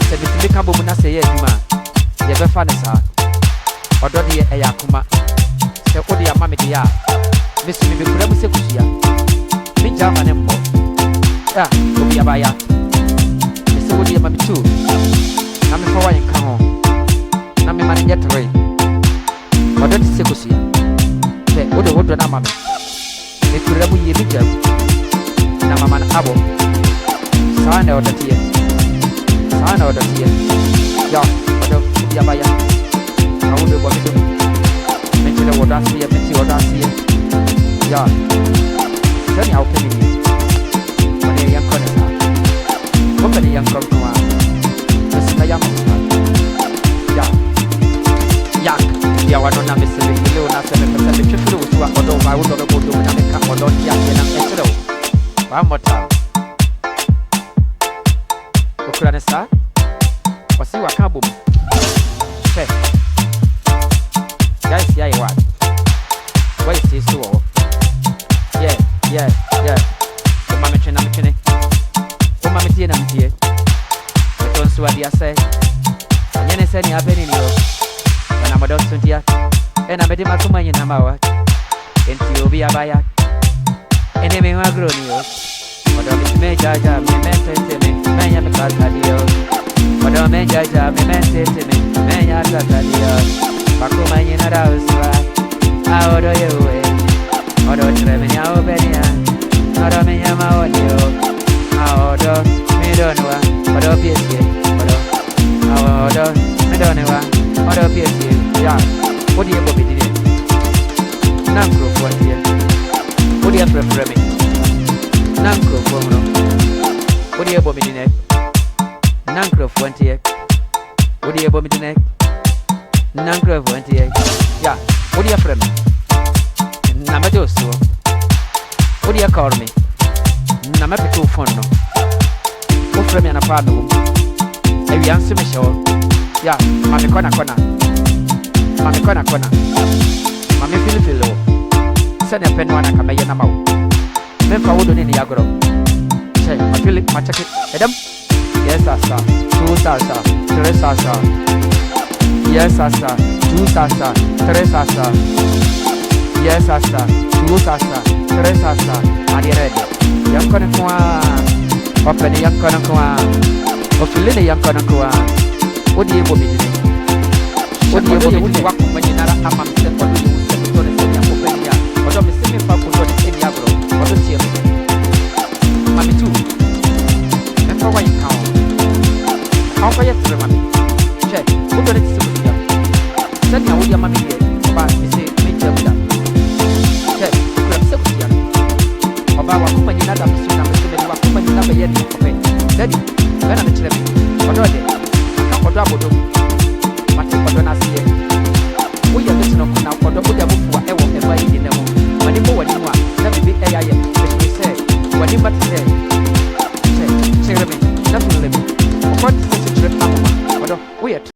sɛ bitimi ka bɔ mu na sɛ yɛ adwuma yɛbɛfa ne saa ɔdɔ deɛ ɛyɛ akoma sɛ wode ama me deɛ a mesumi mekura mu sɛ kusua megya ama ne mmɔ obi abaya mesɛ wode ama me too na mefa wa nka ho na mema ne nyɛ tere ɔdɔ te sɛ kusua sɛ wode wodɔ no ama me mekura mu yie megya mu na mama no abɔ saa na ɔdɔ teɛ saa na ɔdɔ teɛ ya ɔdɔ obi abaya na wode bɔ me dom mekyerɛ wɔdɔ aseɛ mete wɔdɔ aseɛ ya sɛnea wopɛ ne nie wɔne yɛnkɔ ne saa wopɛ ne yɛnkɔ nko a mesika yɛ ama saa ya yak ya wano na mesɛ mefile wo na sɛ mepɛ sɛ metwe firi wo so a ɔdɔ wo a wodɔ bɛbɔ dom na meka ɔdɔ nte aseɛ na ɛkyerɛ wo wammɔtaa okura ne saa ɔse waka abɔ mu hwɛ guys yɛ ayɛ wa wɔyɛ sie so wɔ hɔ woma metwe na metwene woma metie na metie ɛtɔ nso ade asɛ ɛnyɛ ne sɛ nea abɛne ni hɔ ɔnamɔdɔ so ntia ɛna mede makoma nyinam a wa enti obi abaya ɛne me ho agorɔ ni hɔ ɔdɔ metumi agyaagyaa me mɛntete me mɛnyɛ me kasadeɛ ɔdɔ mɛgyaagyaa me mɛntete me mɛnyɛ akasadeɛ makoma nyina da wo so a ɔdɔ yɛ wo ɔdɔ kyerɛ me nea wobɛne a ɔdɔ menyɛ ma wɔ ne o ɔdɔ medɔ ne wa ɔdɔ piesie ɔdɔ medɔ ne wa ɔdɔ piesie ya wodeɛ bɔ bɛdine na nkurɔfoɔ nteɛ wodeɛ frɛfrɛ me na nkurɔfoɔ mu no wodeɛ bɔ medine na nkurɔfoɔ nteɛ wodeɛ bɔ medine na nkurɔfoɔ nteɛ ya wodeɛ frɛ me na mɛde wo soɔ wodeɛ kɔre me na mɛpete wo fon no wofrɛ me anapa a mewɔ mu awia nso mehyɛ hɔ ya ma me kɔnakɔna ma me filifili wo sɛdeɛ pɛ no anaka mɛyɛ nama wo memfa wo do ne ne yɛagorɔ hyɛ mafili makyɛke ɛdɛm yes sasa 2 sasa 3 sasa yes sasa 2 sasa 3 sasa yes sasa 2 sasa 3 sasa ade rede yanko ne kwa open yanko ne kwa ofile ne yanko ne kwa odi ebo bidine odi ebo bidine wako manyinara ama mse odo ni mse to ne se yanko penia odo me se me fa ko do ne se diagro odo tie me mami tu me fa wa yika o fa yetre mami che odo ne se se se dia wodi ama me ye ba me se me jabda che kura se ko dia oba wa kuma nyina da so na me se me wa kuma nyina be ye ni ko pe daddy bena me kyerɛ me odo de aka odo abodo